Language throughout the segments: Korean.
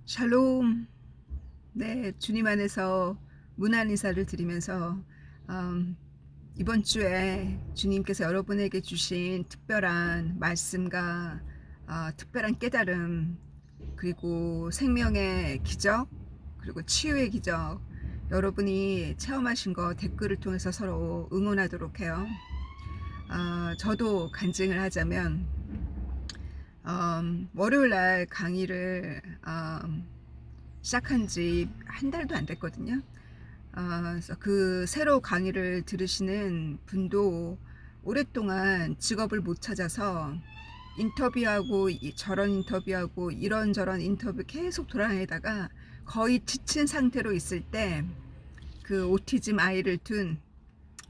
샬롬. 네, 주님 안에서 문안 인사를 드리면서 이번 주에 주님께서 여러분에게 주신 특별한 말씀과 특별한 깨달음, 그리고 생명의 기적, 그리고 치유의 기적, 여러분이 체험하신 거 댓글을 통해서 서로 응원하도록 해요. 저도 간증을 하자면 월요일 날 강의를 시작한 지 한 달도 안 됐거든요. 그래서 그 새로 강의를 들으시는 분도 오랫동안 직업을 못 찾아서 인터뷰하고 저런 인터뷰하고 이런저런 인터뷰 계속 돌아다니다가 거의 지친 상태로 있을 때 그 오티즘 아이를 둔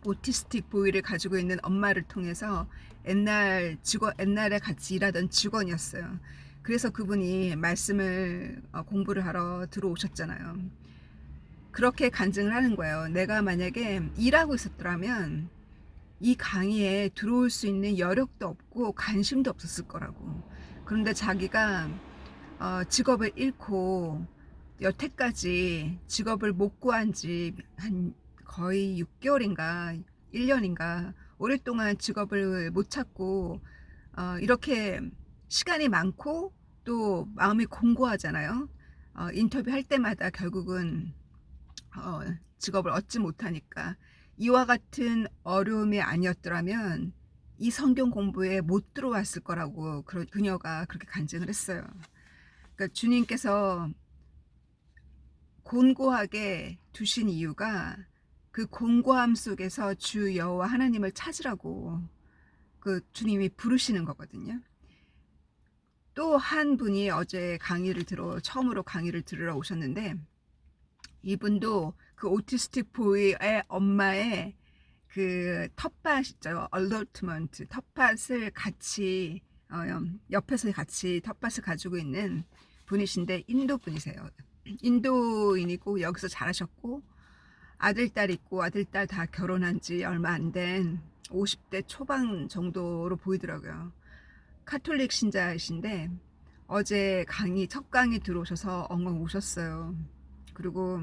오티스틱 보이를 가지고 있는 엄마를 통해서 옛날에 같이 일하던 직원이었어요. 그래서 그분이 말씀을 공부를 하러 들어오셨잖아요. 그렇게 간증을 하는 거예요. 내가 만약에 일하고 있었더라면 이 강의에 들어올 수 있는 여력도 없고 관심도 없었을 거라고. 그런데 자기가 직업을 잃고 여태까지 직업을 못 구한 지 한 거의 6개월인가 1년인가 오랫동안 직업을 못 찾고 이렇게 시간이 많고 또 마음이 공고하잖아요. 인터뷰 할 때마다 결국은 직업을 얻지 못하니까 이와 같은 어려움이 아니었더라면 이 성경 공부에 못 들어왔을 거라고 그녀가 그렇게 간증을 했어요. 그러니까 주님께서 곤고하게 두신 이유가 그 곤고함 속에서 주 여호와 하나님을 찾으라고 그 주님이 부르시는 거거든요. 또 한 분이 어제 처음으로 강의를 들으러 오셨는데, 이분도 그 오티스틱 보이의 엄마의 그 텃밭 있죠. 얼러트먼트 텃밭을 같이 옆에서 같이 텃밭을 가지고 있는 분이신데 인도 분이세요. 인도인이고 여기서 자라셨고 아들, 딸 있고 아들, 딸 다 결혼한 지 얼마 안 된 50대 초반 정도로 보이더라고요. 카톨릭 신자이신데 어제 첫 강의 들어오셔서 엉엉 우셨어요. 그리고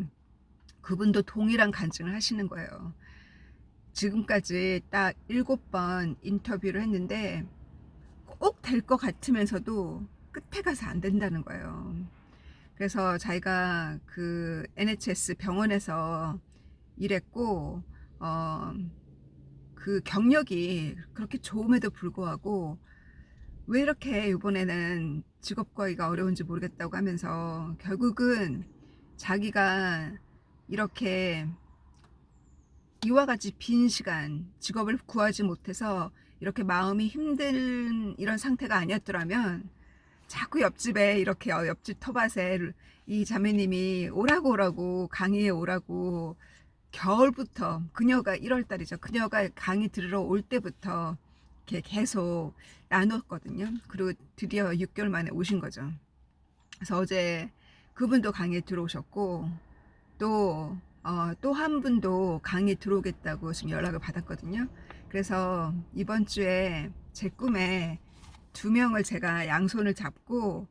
그분도 동일한 간증을 하시는 거예요. 지금까지 딱 7번 인터뷰를 했는데 꼭 될 것 같으면서도 끝에 가서 안 된다는 거예요. 그래서 자기가 그 NHS 병원에서 일했고 그 경력이 그렇게 좋음에도 불구하고 왜 이렇게 이번에는 직업 구하기가 어려운지 모르겠다고 하면서 결국은 자기가 이렇게 이와 같이 빈 시간 직업을 구하지 못해서 이렇게 마음이 힘든 이런 상태가 아니었더라면 자꾸 옆집에 이렇게 옆집 터밭에 이 자매님이 오라고 강의에 오라고 겨울부터 그녀가 1월달이죠. 그녀가 강의 들으러 올 때부터 이렇게 계속 나눴거든요. 그리고 드디어 6개월 만에 오신 거죠. 그래서 어제 그분도 강의에 들어오셨고 또 한 분도 강의 들어오겠다고 지금 연락을 받았거든요. 그래서 이번 주에 제 꿈에 2명을 제가 양손을 잡고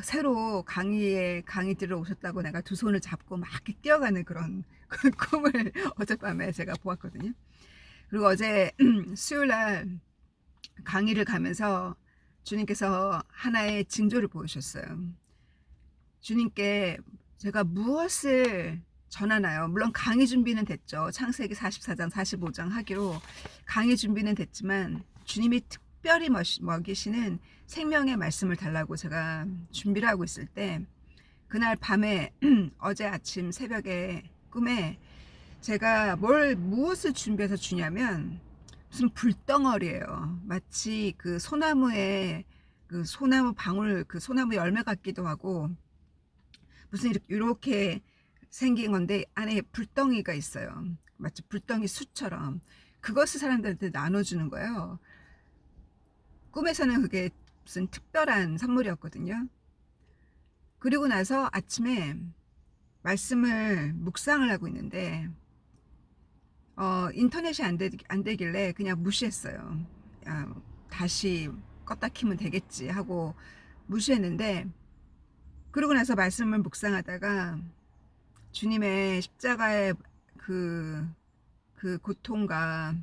새로 강의 들어오셨다고 내가 두 손을 잡고 막 이렇게 뛰어가는 그런 꿈을 어젯밤에 제가 보았거든요. 그리고 어제 수요일날 강의를 가면서 주님께서 하나의 징조를 보여주셨어요. 주님께 제가 무엇을 전하나요? 물론 강의 준비는 됐죠. 창세기 44장 45장 하기로 강의 준비는 됐지만 주님이 특별히 먹이시는 생명의 말씀을 달라고 제가 준비를 하고 있을 때 그날 밤에 어제 아침 새벽에 꿈에 제가 무엇을 준비해서 주냐면 무슨 불덩어리예요. 마치 그 소나무에 그 소나무 방울 그 소나무 열매 같기도 하고 무슨 이렇게 생긴 건데 안에 불덩이가 있어요. 마치 불덩이 숯처럼. 그것을 사람들한테 나눠주는 거예요. 꿈에서는 그게 무슨 특별한 선물이었거든요. 그리고 나서 아침에 말씀을 묵상을 하고 있는데 인터넷이 안 되길래 그냥 무시했어요. 다시 껐다 키면 되겠지 하고 무시했는데 그러고 나서 말씀을 묵상하다가 주님의 십자가의 그 고통과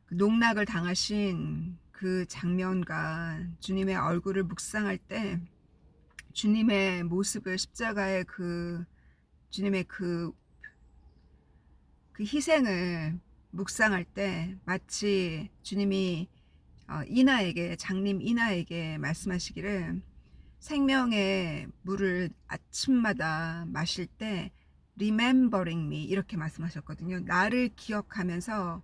그 농락을 당하신 그 장면과 주님의 얼굴을 묵상할 때 주님의 모습을 십자가의 주님의 그 희생을 묵상할 때 마치 주님이 이나에게 장님 이나에게 말씀하시기를 생명의 물을 아침마다 마실 때 remembering me 이렇게 말씀하셨거든요. 나를 기억하면서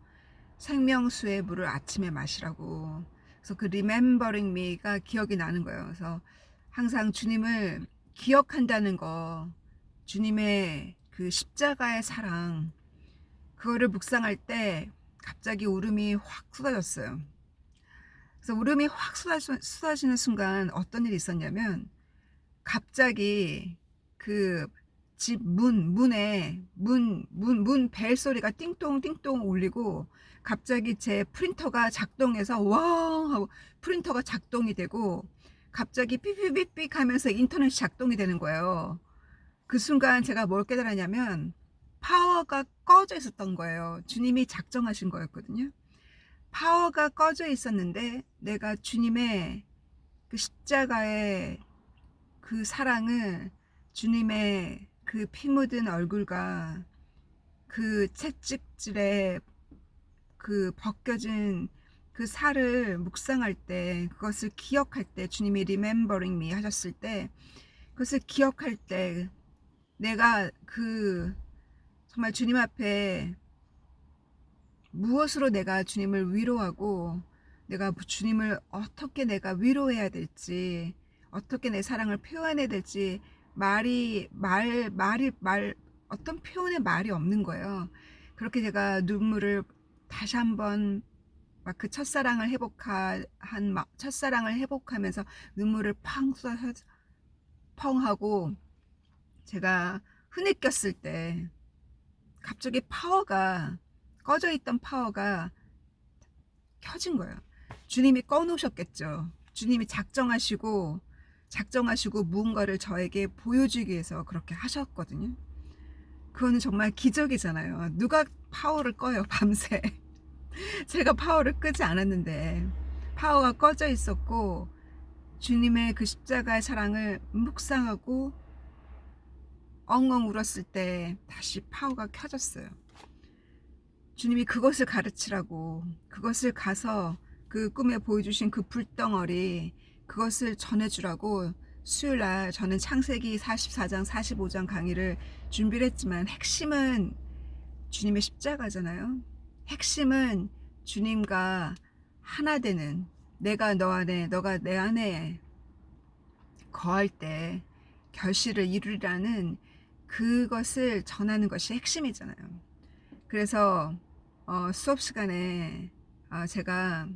생명수의 물을 아침에 마시라고. 그래서 그 remembering me가 기억이 나는 거예요. 그래서 항상 주님을 기억한다는 거, 주님의 그 십자가의 사랑, 그거를 묵상할 때 갑자기 울음이 확 쏟아졌어요. 그래서 울음이 확 쏟아지는 순간 어떤 일이 있었냐면 갑자기 그 집 문에 문 벨 소리가 띵동 띵동 울리고 갑자기 제 프린터가 작동해서 왕 하고 프린터가 작동이 되고 갑자기 삐삐삐삐 하면서 인터넷이 작동이 되는 거예요. 그 순간 제가 뭘 깨달았냐면 파워가 꺼져 있었던 거예요. 주님이 작정하신 거였거든요. 파워가 꺼져 있었는데 내가 주님의 그 십자가의 그 사랑을 주님의 그 피 묻은 얼굴과 그 채찍질에 그 벗겨진 그 살을 묵상할 때 그것을 기억할 때 주님이 remembering me 하셨을 때 그것을 기억할 때 내가 정말 주님 앞에 무엇으로 내가 주님을 위로하고 내가 주님을 어떻게 내가 위로해야 될지 어떻게 내 사랑을 표현해야 될지 어떤 표현의 말이 없는 거예요. 그렇게 제가 눈물을 다시 한번 막 그 첫사랑을 회복하면서 눈물을 펑 하고 제가 흐느꼈을 때 갑자기 꺼져 있던 파워가 켜진 거예요. 주님이 꺼놓으셨겠죠. 주님이 작정하시고 무언가를 저에게 보여주기 위해서 그렇게 하셨거든요. 그거는 정말 기적이잖아요. 누가 파워를 꺼요, 밤새. 제가 파워를 끄지 않았는데 파워가 꺼져 있었고 주님의 그 십자가의 사랑을 묵상하고 엉엉 울었을 때 다시 파워가 켜졌어요. 주님이 그것을 가르치라고 그것을 가서 그 꿈에 보여주신 그 불덩어리 그것을 전해주라고 수요일날 저는 창세기 44장 45장 강의를 준비를 했지만 핵심은 주님의 십자가잖아요. 핵심은 주님과 하나 되는 내가 너 안에 너가 내 안에 거할 때 결실을 이루리라는 그것을 전하는 것이 핵심이잖아요. 그래서 수업 시간에 제가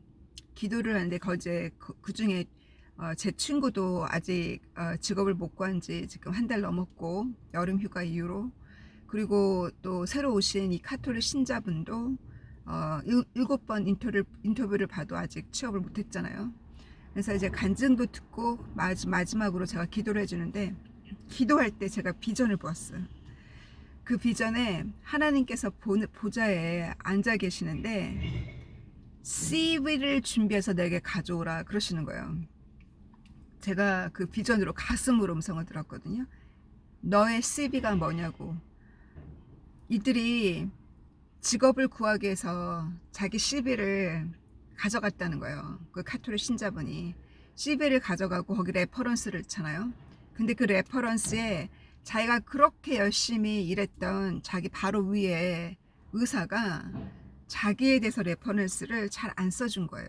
기도를 하는데 그 중에 제 친구도 아직 직업을 못 구한 지 지금 한 달 넘었고 여름 휴가 이후로 그리고 또 새로 오신 이 카톨릭 신자분도 7번 인터뷰를 봐도 아직 취업을 못 했잖아요. 그래서 이제 간증도 듣고 마지막으로 제가 기도를 해주는데 기도할 때 제가 비전을 보았어요. 그 비전에 하나님께서 보좌에 앉아 계시는데 CV를 준비해서 내게 가져오라 그러시는 거예요. 제가 그 비전으로 가슴으로 음성을 들었거든요. 너의 CV가 뭐냐고. 이들이 직업을 구하기 위해서 자기 CV를 가져갔다는 거예요. 그 카톨릭 신자분이 CV를 가져가고 거기 레퍼런스를 넣잖아요. 근데 그 레퍼런스에 자기가 그렇게 열심히 일했던 자기 바로 위에 의사가 자기에 대해서 레퍼런스를 잘 안 써준 거예요.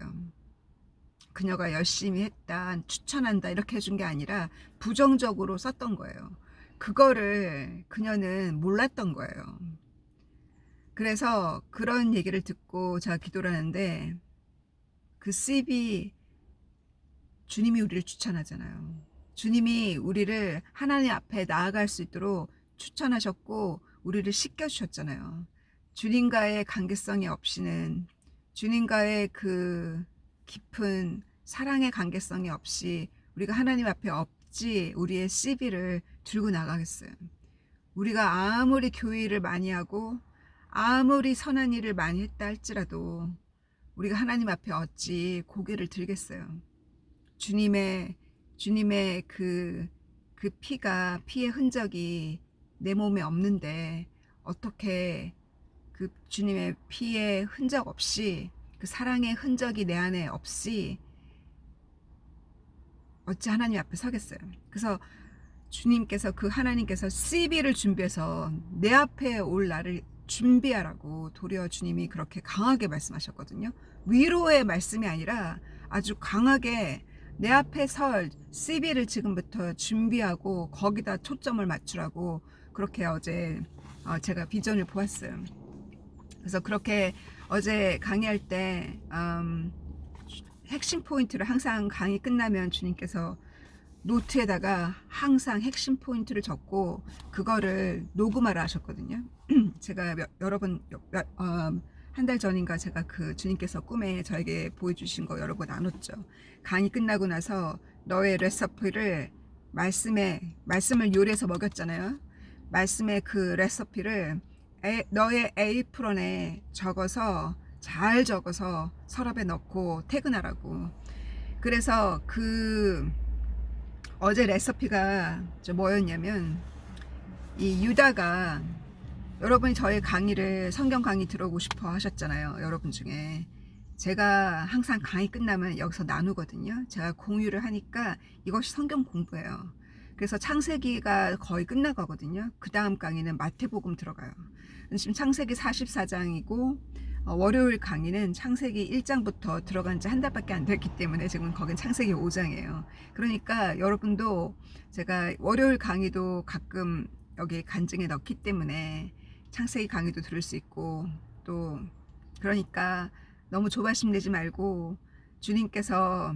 그녀가 열심히 했다, 추천한다 이렇게 해준 게 아니라 부정적으로 썼던 거예요. 그거를 그녀는 몰랐던 거예요. 그래서 그런 얘기를 듣고 제가 기도를 하는데 그 CV 주님이 우리를 추천하잖아요. 주님이 우리를 하나님 앞에 나아갈 수 있도록 추천하셨고 우리를 씻겨주셨잖아요. 주님과의 관계성이 없이는 주님과의 그 깊은 사랑의 관계성이 없이 우리가 하나님 앞에 어찌 우리의 CV를 들고 나가겠어요. 우리가 아무리 교회 일을 많이 하고 아무리 선한 일을 많이 했다 할지라도 우리가 하나님 앞에 어찌 고개를 들겠어요. 주님의 그 피의 흔적이 내 몸에 없는데 어떻게 그 주님의 피의 흔적 없이, 그 사랑의 흔적이 내 안에 없이 어찌 하나님 앞에 서겠어요. 그래서 하나님께서 CV를 준비해서 내 앞에 올 나를 준비하라고 도리어 주님이 그렇게 강하게 말씀하셨거든요. 위로의 말씀이 아니라 아주 강하게 내 앞에 설 CV를 지금부터 준비하고 거기다 초점을 맞추라고 그렇게 어제 제가 비전을 보았어요. 그래서 그렇게 어제 강의할 때 핵심 포인트를 항상 강의 끝나면 주님께서 노트에다가 항상 핵심 포인트를 적고 그거를 녹음하라 하셨거든요. 제가 여러 번 한 달 전인가 제가 그 주님께서 꿈에 저에게 보여주신 거 여러 번 나눴죠. 강의 끝나고 나서 너의 레시피를 말씀을 요리해서 먹였잖아요. 말씀의 그 레시피를 너의 에이프런에 잘 적어서 서랍에 넣고 퇴근하라고. 그래서 어제 레시피가 뭐였냐면, 이 유다가, 여러분이 저의 강의를 성경 강의 들어오고 싶어 하셨잖아요. 여러분 중에 제가 항상 강의 끝나면 여기서 나누거든요. 제가 공유를 하니까 이것이 성경 공부예요. 그래서 창세기가 거의 끝나가거든요. 그 다음 강의는 마태복음 들어가요. 지금 창세기 44장이고 월요일 강의는 창세기 1장부터 들어간 지 한 달밖에 안 됐기 때문에 지금 거긴 창세기 5장이에요. 그러니까 여러분도 제가 월요일 강의도 가끔 여기 간증에 넣기 때문에 창세기 강의도 들을 수 있고, 또 그러니까 너무 조바심 내지 말고 주님께서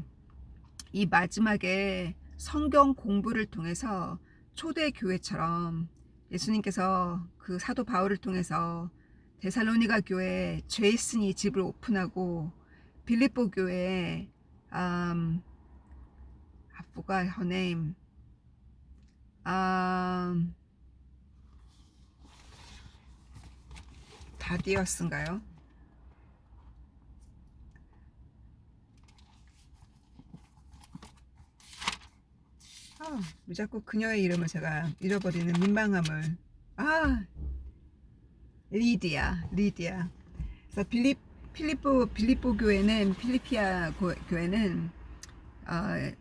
이 마지막에 성경 공부를 통해서 초대교회처럼 예수님께서 그 사도 바울을 통해서 데살로니가 교회에 제이슨이 집을 오픈하고 빌립보 교회에 I forgot her name, 다디어스인가요? 왜 자꾸 그녀의 이름을 제가 잃어버리는 민망함을. 리디아. 그래서 빌립보 교회는, 필리피아 교회는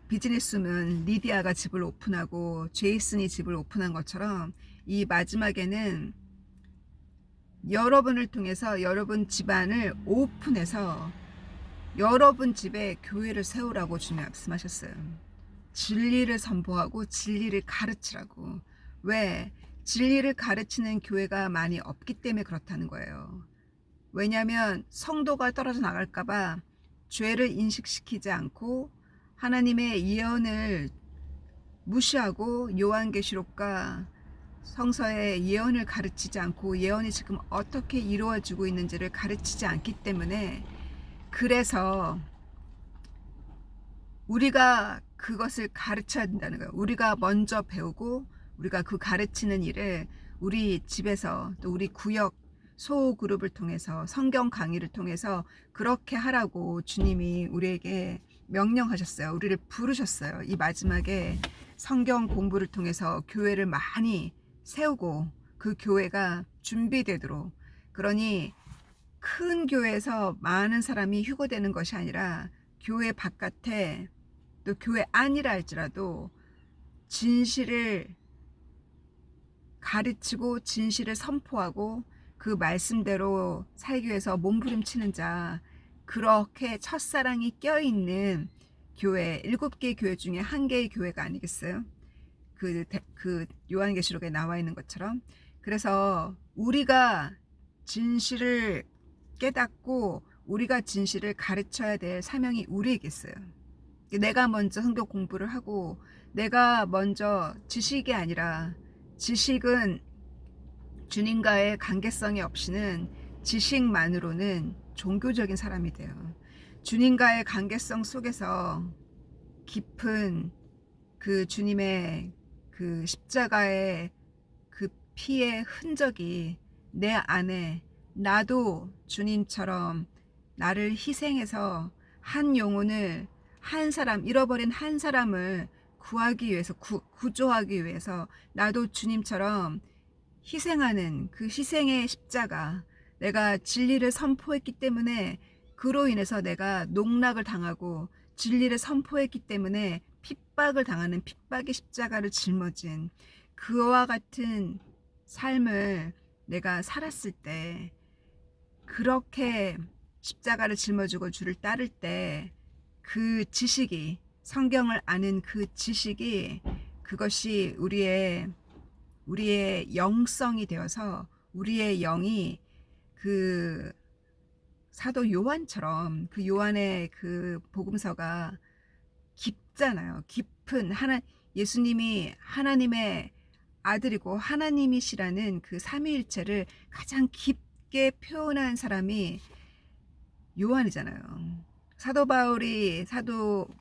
비즈니스맨 리디아가 집을 오픈하고 제이슨이 집을 오픈한 것처럼 이 마지막에는 여러분을 통해서 여러분 집안을 오픈해서 여러분 집에 교회를 세우라고 주님 말씀하셨어요. 진리를 선포하고 진리를 가르치라고. 왜? 진리를 가르치는 교회가 많이 없기 때문에 그렇다는 거예요. 왜냐하면 성도가 떨어져 나갈까봐 죄를 인식시키지 않고 하나님의 예언을 무시하고 요한계시록과 성서의 예언을 가르치지 않고 예언이 지금 어떻게 이루어지고 있는지를 가르치지 않기 때문에, 그래서 우리가 그것을 가르쳐야 된다는 거예요. 우리가 먼저 배우고 우리가 그 가르치는 일을 우리 집에서, 또 우리 구역 소그룹을 통해서 성경 강의를 통해서 그렇게 하라고 주님이 우리에게 명령하셨어요. 우리를 부르셨어요. 이 마지막에 성경 공부를 통해서 교회를 많이 세우고 그 교회가 준비되도록. 그러니 큰 교회에서 많은 사람이 휴거되는 것이 아니라 교회 바깥에, 또 교회 안이라 할지라도 진실을 가르치고 진실을 선포하고 그 말씀대로 살기 위해서 몸부림치는 자, 그렇게 첫사랑이 껴있는 교회, 7개 교회 중에 1개의 교회가 아니겠어요? 그 요한계시록에 나와 있는 것처럼. 그래서 우리가 진실을 깨닫고 우리가 진실을 가르쳐야 될 사명이 우리에게 있어요. 내가 먼저 성경 공부를 하고 내가 먼저, 지식이 아니라, 지식은 주님과의 관계성이 없이는 지식만으로는 종교적인 사람이 돼요. 주님과의 관계성 속에서 깊은 그 주님의 그 십자가의 그 피의 흔적이 내 안에, 나도 주님처럼 나를 희생해서 한 영혼을, 한 사람, 잃어버린 한 사람을 구하기 위해서, 구조하기 위해서 나도 주님처럼 희생하는 그 희생의 십자가, 내가 진리를 선포했기 때문에 그로 인해서 내가 농락을 당하고, 진리를 선포했기 때문에 핍박을 당하는 핍박의 십자가를 짊어진 그와 같은 삶을 내가 살았을 때, 그렇게 십자가를 짊어지고 주를 따를 때 그 지식이, 성경을 아는 그 지식이, 그것이 우리의 영성이 되어서 우리의 영이 그 사도 요한처럼, 그 요한의 그 복음서가 깊잖아요. 깊은 예수님이 하나님의 아들이고 하나님이시라는 그 삼위일체를 가장 깊게 표현한 사람이 요한이잖아요.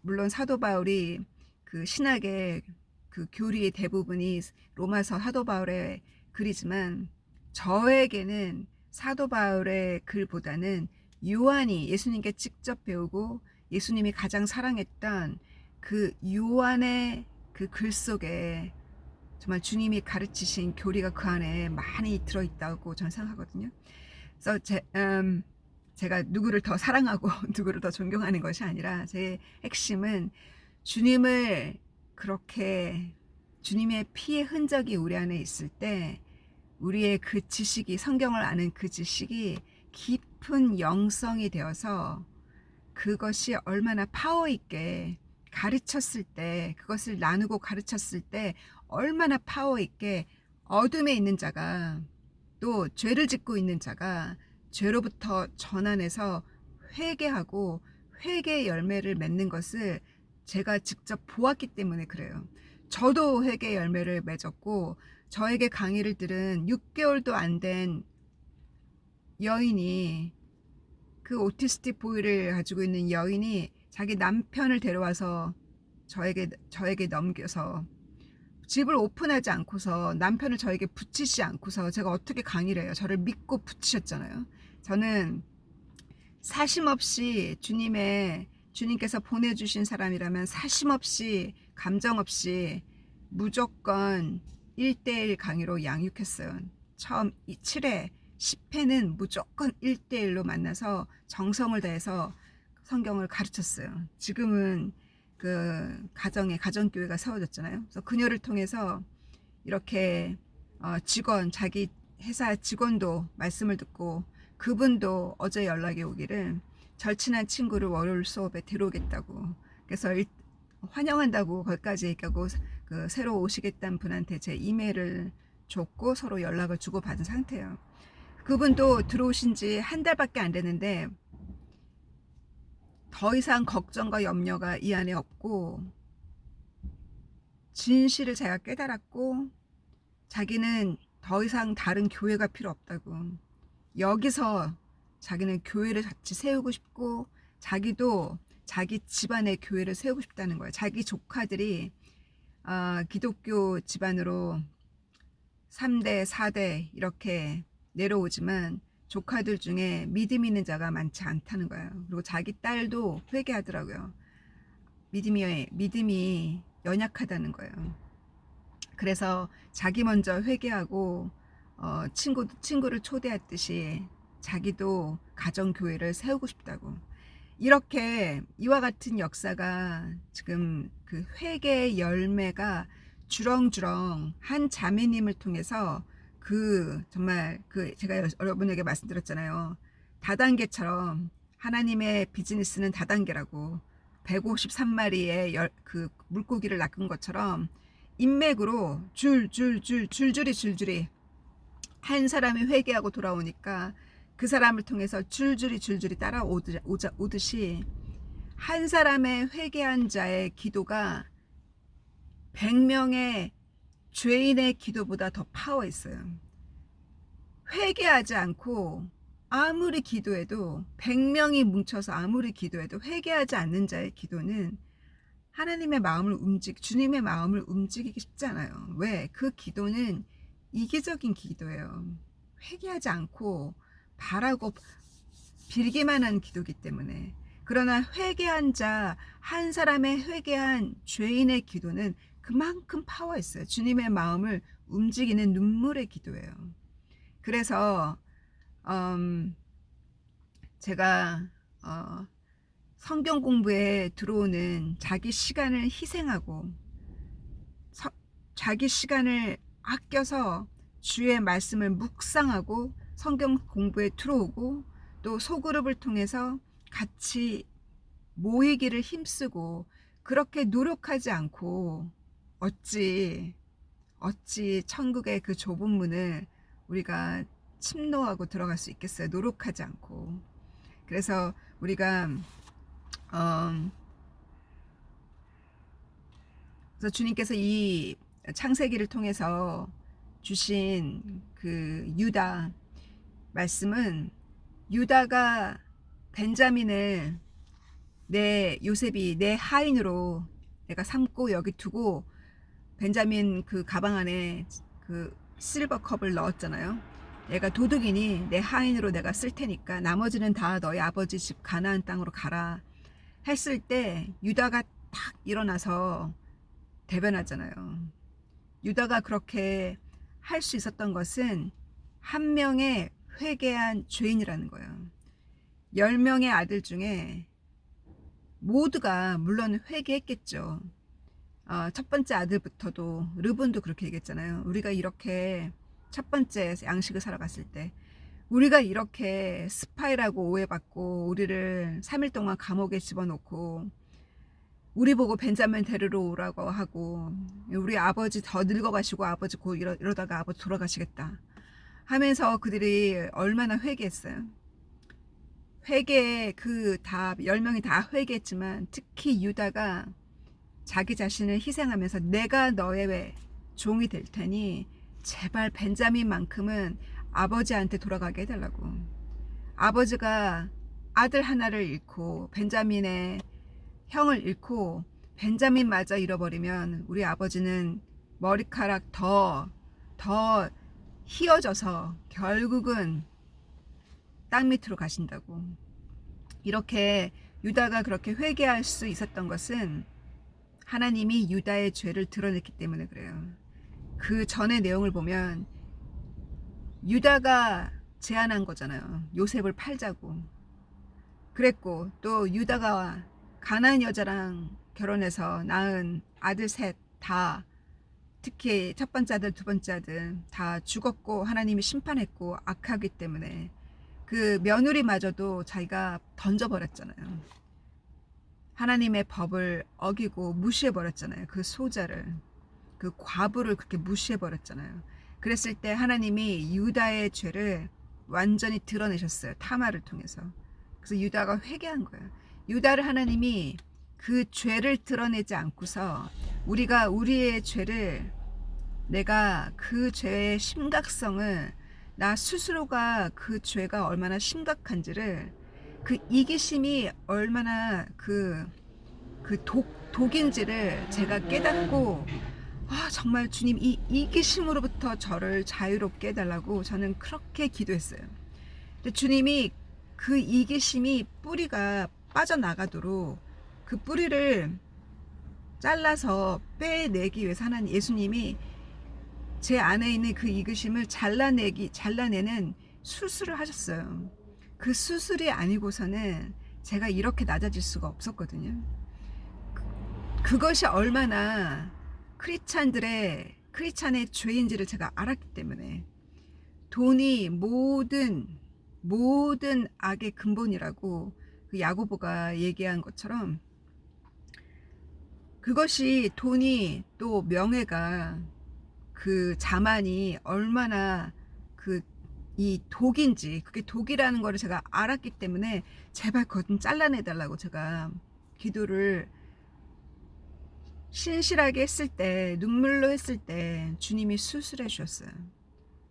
물론 사도 바울이 그 신학의 그 교리의 대부분이 로마서 사도 바울의 글이지만, 저에게는 사도 바울의 글보다는 요한이 예수님께 직접 배우고 예수님이 가장 사랑했던 그 요한의 그 글 속에 정말 주님이 가르치신 교리가 그 안에 많이 들어있다고 저는 생각하거든요. 그래서 제가 누구를 더 사랑하고 누구를 더 존경하는 것이 아니라, 제 핵심은 주님을 그렇게, 주님의 피의 흔적이 우리 안에 있을 때 우리의 그 지식이, 성경을 아는 그 지식이 깊은 영성이 되어서 그것이 얼마나 파워 있게 가르쳤을 때, 그것을 나누고 가르쳤을 때 얼마나 파워 있게 어둠에 있는 자가, 또 죄를 짓고 있는 자가 죄로부터 전환해서 회개하고 회개의 열매를 맺는 것을 제가 직접 보았기 때문에 그래요. 저도 회개의 열매를 맺었고, 저에게 강의를 들은 6개월도 안 된 여인이, 그 오티스틱 보이를 가지고 있는 여인이 자기 남편을 데려와서 저에게 넘겨서, 집을 오픈하지 않고서 남편을 저에게 붙이지 않고서 제가 어떻게 강의를 해요. 저를 믿고 붙이셨잖아요. 저는 사심없이, 주님께서 보내주신 사람이라면 사심없이, 감정없이 무조건 1대1 강의로 양육했어요. 처음 7회 10회는 무조건 1대1로 만나서 정성을 다해서 성경을 가르쳤어요. 지금은 그 가정교회가 세워졌잖아요. 그래서 그녀를 통해서 이렇게 자기 회사 직원도 말씀을 듣고, 그분도 어제 연락이 오기를 절친한 친구를 월요일 수업에 데려오겠다고, 그래서 환영한다고 거기까지 얘기하고, 그 새로 오시겠다는 분한테 제 이메일을 줬고 서로 연락을 주고받은 상태예요. 그분도 들어오신 지 한 달밖에 안 됐는데 더 이상 걱정과 염려가 이 안에 없고, 진실을 제가 깨달았고, 자기는 더 이상 다른 교회가 필요 없다고, 여기서 자기는 교회를 같이 세우고 싶고, 자기도 자기 집안의 교회를 세우고 싶다는 거예요. 자기 조카들이 기독교 집안으로 3대 4대 이렇게 내려오지만 조카들 중에 믿음 있는 자가 많지 않다는 거예요. 그리고 자기 딸도 회개하더라고요. 믿음이 연약하다는 거예요. 그래서 자기 먼저 회개하고 친구를 초대했듯이 자기도 가정교회를 세우고 싶다고, 이렇게 이와 같은 역사가 지금 그 회개의 열매가 주렁주렁 한 자매님을 통해서, 정말 제가 여러분에게 말씀드렸잖아요. 다단계처럼 하나님의 비즈니스는 다단계라고, 153마리의 그 물고기를 낚은 것처럼 인맥으로 줄줄이 한 사람이 회개하고 돌아오니까 그 사람을 통해서 줄줄이 따라오듯이, 한 사람의 회개한 자의 기도가 100명의 죄인의 기도보다 더 파워 있어요. 회개하지 않고 아무리 기도해도, 100명이 뭉쳐서 아무리 기도해도 회개하지 않는 자의 기도는 하나님의 마음을 주님의 마음을 움직이기 쉽지 않아요. 왜? 그 기도는 이기적인 기도예요. 회개하지 않고 바라고 빌기만 한 기도이기 때문에. 그러나 회개한 자, 한 사람의 회개한 죄인의 기도는 그만큼 파워 있어요. 주님의 마음을 움직이는 눈물의 기도예요. 그래서 제가 성경 공부에 들어오는 자기 시간을 희생하고 자기 시간을 아껴서 주의 말씀을 묵상하고 성경 공부에 들어오고 또 소그룹을 통해서 같이 모이기를 힘쓰고 그렇게 노력하지 않고 어찌 천국의 그 좁은 문을 우리가 침노하고 들어갈 수 있겠어요. 노력하지 않고. 그래서 우리가 그래서 주님께서 이 창세기를 통해서 주신 그 유다 말씀은, 유다가 벤자민을 요셉이 내 하인으로 내가 삼고 여기 두고 벤자민 그 가방 안에 그 실버 컵을 넣었잖아요. 내가 도둑이니 내 하인으로 내가 쓸 테니까 나머지는 다 너희 아버지 집 가나안 땅으로 가라 했을 때 유다가 딱 일어나서 대변하잖아요. 유다가 그렇게 할 수 있었던 것은 한 명의 회개한 죄인이라는 거예요. 10명의 아들 중에 모두가 물론 회개했겠죠. 첫 번째 아들부터도 르본도 그렇게 얘기했잖아요. 우리가 이렇게 첫 번째 양식을 사러 갔을 때 우리가 이렇게 스파이라고 오해받고 우리를 3일 동안 감옥에 집어넣고 우리 보고 벤자민 데리러 오라고 하고 우리 아버지 더 늙어가시고 아버지 곧 이러다가 아버지 돌아가시겠다 하면서 그들이 얼마나 회개했어요. 회개에 다 10명이 다 회개했지만 특히 유다가 자기 자신을 희생하면서 내가 너의 종이 될 테니 제발 벤자민만큼은 아버지한테 돌아가게 해달라고. 아버지가 아들 하나를 잃고 벤자민의 형을 잃고 벤자민마저 잃어버리면 우리 아버지는 머리카락 더 휘어져서 결국은 땅 밑으로 가신다고. 이렇게 유다가 그렇게 회개할 수 있었던 것은 하나님이 유다의 죄를 드러냈기 때문에 그래요. 그 전의 내용을 보면 유다가 제안한 거잖아요. 요셉을 팔자고. 그랬고 또 유다가 가나안 여자랑 결혼해서 낳은 아들 셋 다, 특히 첫 번째 아들 두 번째 아들 다 죽었고 하나님이 심판했고 악하기 때문에 그 며느리마저도 자기가 던져버렸잖아요. 하나님의 법을 어기고 무시해버렸잖아요. 그 소자를, 그 과부를 그렇게 무시해버렸잖아요. 그랬을 때 하나님이 유다의 죄를 완전히 드러내셨어요. 타마를 통해서. 그래서 유다가 회개한 거예요. 유다를 하나님이 그 죄를 드러내지 않고서 우리가 우리의 죄를, 내가 그 죄의 심각성을, 나 스스로가 그 죄가 얼마나 심각한지를, 그 이기심이 얼마나 독인지를 제가 깨닫고, 정말 주님 이 이기심으로부터 저를 자유롭게 해달라고 저는 그렇게 기도했어요. 근데 주님이 그 이기심이 뿌리가 빠져나가도록 그 뿌리를 잘라서 빼내기 위해서 하나님, 예수님이 제 안에 있는 그 이기심을 잘라내는 수술을 하셨어요. 그 수술이 아니고서는 제가 이렇게 낮아질 수가 없었거든요. 그것이 얼마나 크리스찬의 죄인지를 제가 알았기 때문에. 돈이 모든 악의 근본이라고 그 야고보가 얘기한 것처럼, 그것이, 돈이 또 명예가, 그 자만이 얼마나 이 독인지, 그게 독이라는 거를 제가 알았기 때문에 제발 그것 좀 잘라내달라고 제가 기도를 신실하게 했을 때, 눈물로 했을 때 주님이 수술해 주셨어요.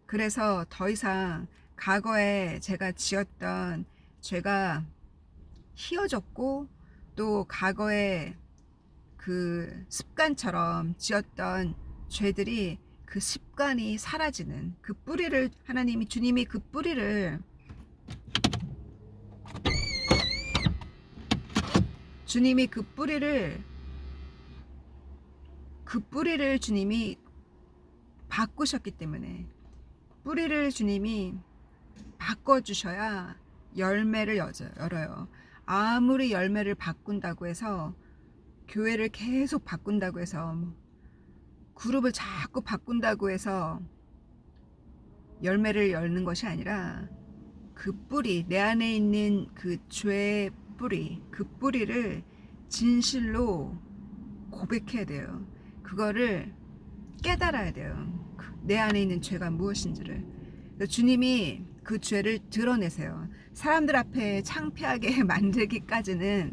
그래서 더 이상 과거에 제가 지었던 죄가 휘어졌고, 또 과거에 그 습관처럼 지었던 죄들이 그 습관이 사라지는 그 뿌리를 주님이 주님이 그 뿌리를 주님이 바꾸셨기 때문에 뿌리를 주님이 바꿔주셔야 열매를 열어요. 아무리 열매를 바꾼다고 해서 교회를 계속 바꾼다고 해서 그룹을 자꾸 바꾼다고 해서 열매를 열는 것이 아니라 그 뿌리, 내 안에 있는 그 죄의 뿌리, 그 뿌리를 진실로 고백해야 돼요. 그거를 깨달아야 돼요. 내 안에 있는 죄가 무엇인지를. 주님이 그 죄를 드러내세요. 사람들 앞에 창피하게 만들기까지는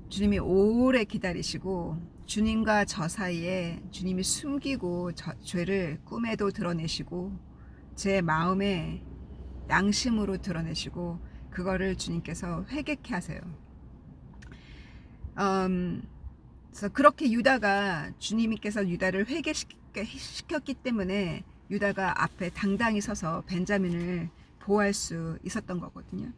주님이 오래 기다리시고, 주님과 저 사이에 주님이 숨기고 죄를 꿈에도 드러내시고 제 마음에 양심으로 드러내시고 그거를 주님께서 회개케 하세요. 그래서 그렇게 주님께서 유다를 회개시켰기 때문에 유다가 앞에 당당히 서서 벤자민을 보호할 수 있었던 거거든요.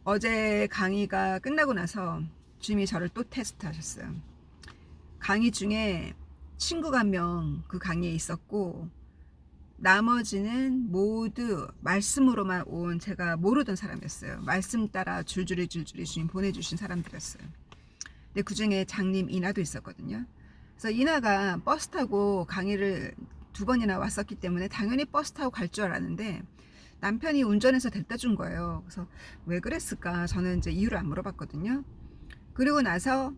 어제 강의가 끝나고 나서 주님이 저를 또 테스트 하셨어요. 강의 중에 친구가 한 명 그 강의에 있었고, 나머지는 모두 말씀으로만 온 제가 모르던 사람이었어요. 말씀 따라 줄줄이 주님 보내주신 사람들이었어요. 근데 그 중에 장님 이나도 있었거든요. 그래서 이나가 버스 타고 강의를 2번이나 왔었기 때문에 당연히 버스 타고 갈 줄 알았는데 남편이 운전해서 데려다 준 거예요. 그래서 왜 그랬을까? 저는 이제 이유를 안 물어봤거든요. 그리고 나서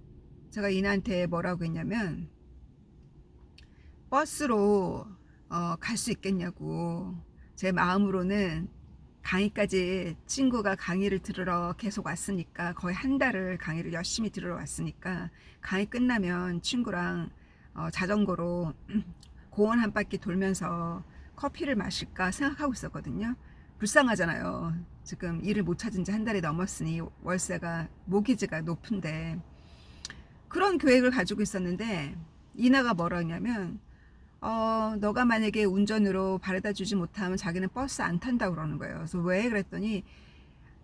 제가 이나한테 뭐라고 했냐면, 버스로 갈 수 있겠냐고. 제 마음으로는 강의까지 친구가 강의를 들으러 계속 왔으니까, 거의 한 달을 강의를 열심히 들으러 왔으니까 강의 끝나면 친구랑 자전거로 공원 한 바퀴 돌면서 커피를 마실까 생각하고 있었거든요. 불쌍하잖아요. 지금 일을 못 찾은 지 한 달이 넘었으니 월세가 모기지가 높은데. 그런 계획을 가지고 있었는데 이나가 뭐라 했냐면, 너가 만약에 운전으로 바래다 주지 못하면 자기는 버스 안 탄다고 그러는 거예요. 그래서 왜? 그랬더니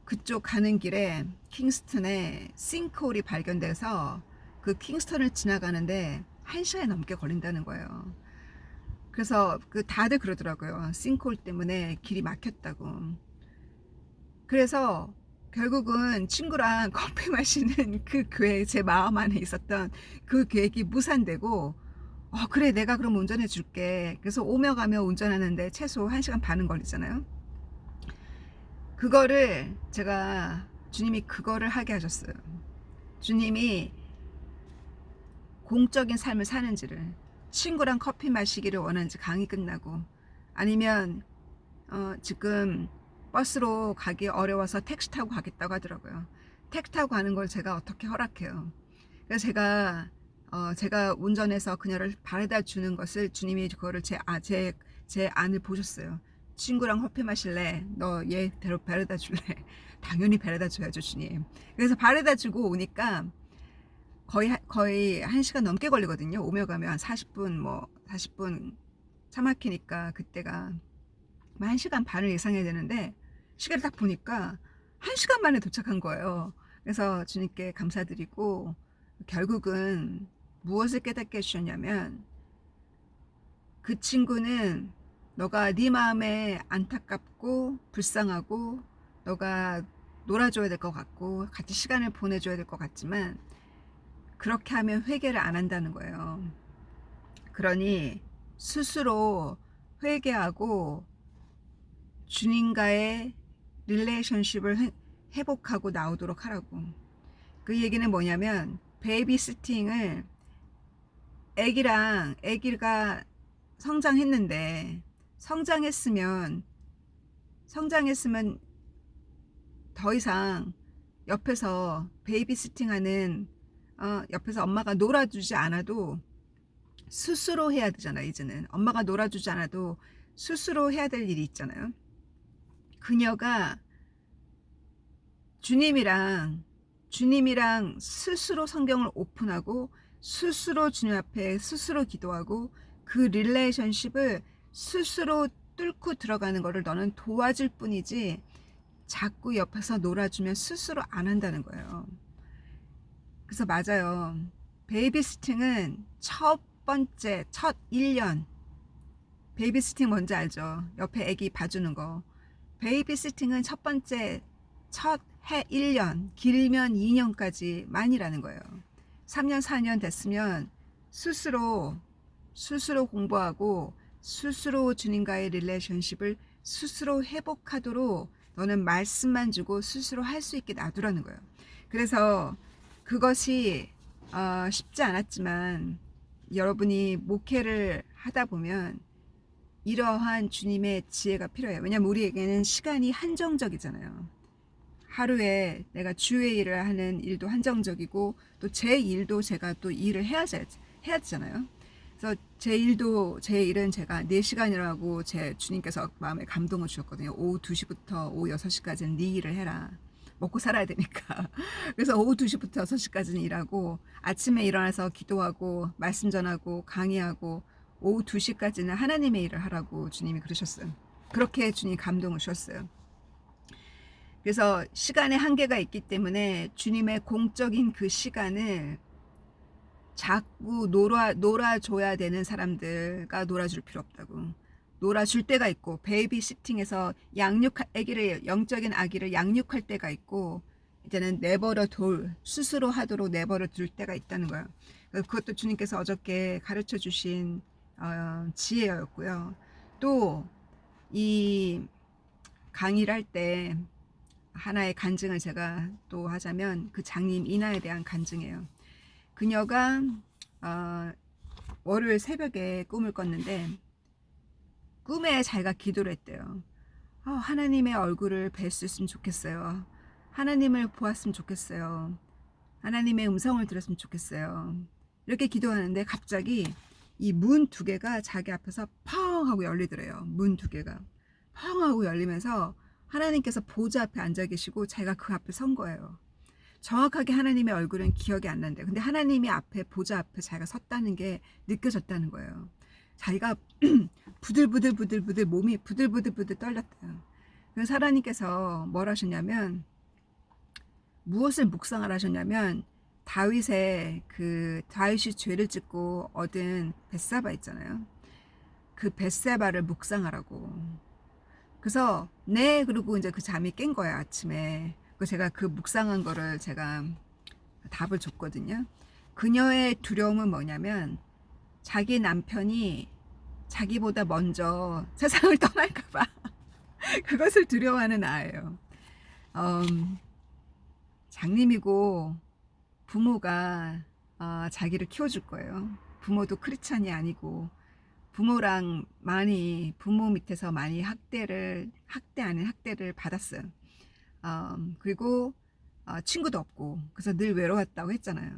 그쪽 가는 길에 킹스턴에 싱크홀이 발견돼서 그 킹스턴을 지나가는데 1시간이 넘게 걸린다는 거예요. 그래서 다들 그러더라고요. 싱크홀 때문에 길이 막혔다고. 그래서 결국은 친구랑 커피 마시는 그 계획, 제 마음 안에 있었던 그 계획이 무산되고, 그래, 내가 그럼 운전해 줄게. 그래서 오며 가며 운전하는데 최소 1시간 반은 걸리잖아요. 그거를 주님이 그거를 하게 하셨어요. 주님이 공적인 삶을 사는지를, 친구랑 커피 마시기를 원하는지, 강의 끝나고, 아니면 지금 버스로 가기 어려워서 택시 타고 가겠다고 하더라고요. 택시 타고 가는 걸 제가 어떻게 허락해요. 그래서 제가 운전해서 그녀를 바래다 주는 것을 주님이 그거를 제 안을 보셨어요. 친구랑 커피 마실래? 너 얘 바래다 줄래? 당연히 바래다 줘야죠, 주님. 그래서 바래다 주고 오니까 거의 1시간 넘게 걸리거든요. 오며 가며 한 40분 차 막히니까, 그때가 1시간 반을 예상해야 되는데 시계를 딱 보니까 1시간 만에 도착한 거예요. 그래서 주님께 감사드리고, 결국은 무엇을 깨닫게 해주셨냐면, 그 친구는 너가 네 마음에 안타깝고 불쌍하고 너가 놀아줘야 될 것 같고 같이 시간을 보내줘야 될 것 같지만 그렇게 하면 회개를 안 한다는 거예요. 그러니 스스로 회개하고 주님과의 릴레이션십을 회복하고 나오도록 하라고. 그 얘기는 뭐냐면, 베이비시팅을 애기가 성장했는데 성장했으면 더 이상 옆에서 베이비시팅하는, 옆에서 엄마가 놀아주지 않아도 스스로 해야 되잖아요. 이제는 엄마가 놀아주지 않아도 스스로 해야 될 일이 있잖아요. 그녀가 주님이랑 주님이랑 스스로 성경을 오픈하고 스스로 주님 앞에 스스로 기도하고 그 릴레이션십을 스스로 뚫고 들어가는 거를 너는 도와줄 뿐이지 자꾸 옆에서 놀아주면 스스로 안 한다는 거예요. 그래서 맞아요. 베이비시팅은 첫 1년 베이비시팅 뭔지 알죠? 옆에 애기 봐주는 거. 베이비시팅은 첫 해 1년, 길면 2년까지 만이라는 거예요. 3년, 4년 됐으면 스스로 공부하고 스스로 주님과의 릴레이션십을 스스로 회복하도록 너는 말씀만 주고 스스로 할 수 있게 놔두라는 거예요. 그래서 그것이 쉽지 않았지만 여러분이 목회를 하다 보면 이러한 주님의 지혜가 필요해요. 왜냐하면 우리에게는 시간이 한정적이잖아요. 하루에 내가 주의 일을 하는 일도 한정적이고 또 제 일도 제가 또 일을 해야 되잖아요. 그래서 제 일은 제가 4시간이라고 제 주님께서 마음에 감동을 주셨거든요. 오후 2시부터 오후 6시까지는 네 일을 해라. 먹고 살아야 되니까. 그래서 오후 2시부터 6시까지는 일하고 아침에 일어나서 기도하고 말씀 전하고 강의하고 오후 2시까지는 하나님의 일을 하라고 주님이 그러셨어요. 그렇게 주님이 감동을 주셨어요. 그래서 시간에 한계가 있기 때문에 주님의 공적인 그 시간을 자꾸 놀아줘야 되는 사람들과 놀아줄 필요 없다고. 놀아줄 때가 있고 베이비시팅에서 영적인 아기를 양육할 때가 있고 이제는 스스로 하도록 내버려 둘 때가 있다는 거예요. 그것도 주님께서 어저께 가르쳐 주신 지혜였고요. 또 이 강의를 할 때 하나의 간증을 제가 또 하자면 그 장님 이나에 대한 간증이에요. 그녀가 월요일 새벽에 꿈을 꿨는데 꿈에 자기가 기도를 했대요. 하나님의 얼굴을 뵐 수 있으면 좋겠어요. 하나님을 보았으면 좋겠어요. 하나님의 음성을 들었으면 좋겠어요. 이렇게 기도하는데 갑자기 이 문 2개가 자기 앞에서 펑 하고 열리더래요. 문 2개가 펑 하고 열리면서 하나님께서 보좌 앞에 앉아 계시고 자기가 그 앞에 선 거예요. 정확하게 하나님의 얼굴은 기억이 안 난대요. 근데 하나님이 보좌 앞에 자기가 섰다는 게 느껴졌다는 거예요. 자기가 부들부들 몸이 부들부들 떨렸대요. 그래서 하나님께서 뭘 하셨냐면 무엇을 묵상을 하셨냐면 다윗이 죄를 짓고 얻은 벳세바 있잖아요. 그 벳세바를 묵상하라고. 그래서 그리고 이제 그 잠이 깬 거예요. 아침에. 제가 그 묵상한 거를 제가 답을 줬거든요. 그녀의 두려움은 뭐냐면 자기 남편이 자기보다 먼저 세상을 떠날까 봐 그것을 두려워하는 아예요. 장님이고 부모가 자기를 키워줄 거예요. 부모도 크리스찬이 아니고 부모랑 부모 밑에서 많이 학대 아닌 학대를 받았어요. 그리고 친구도 없고 그래서 늘 외로웠다고 했잖아요.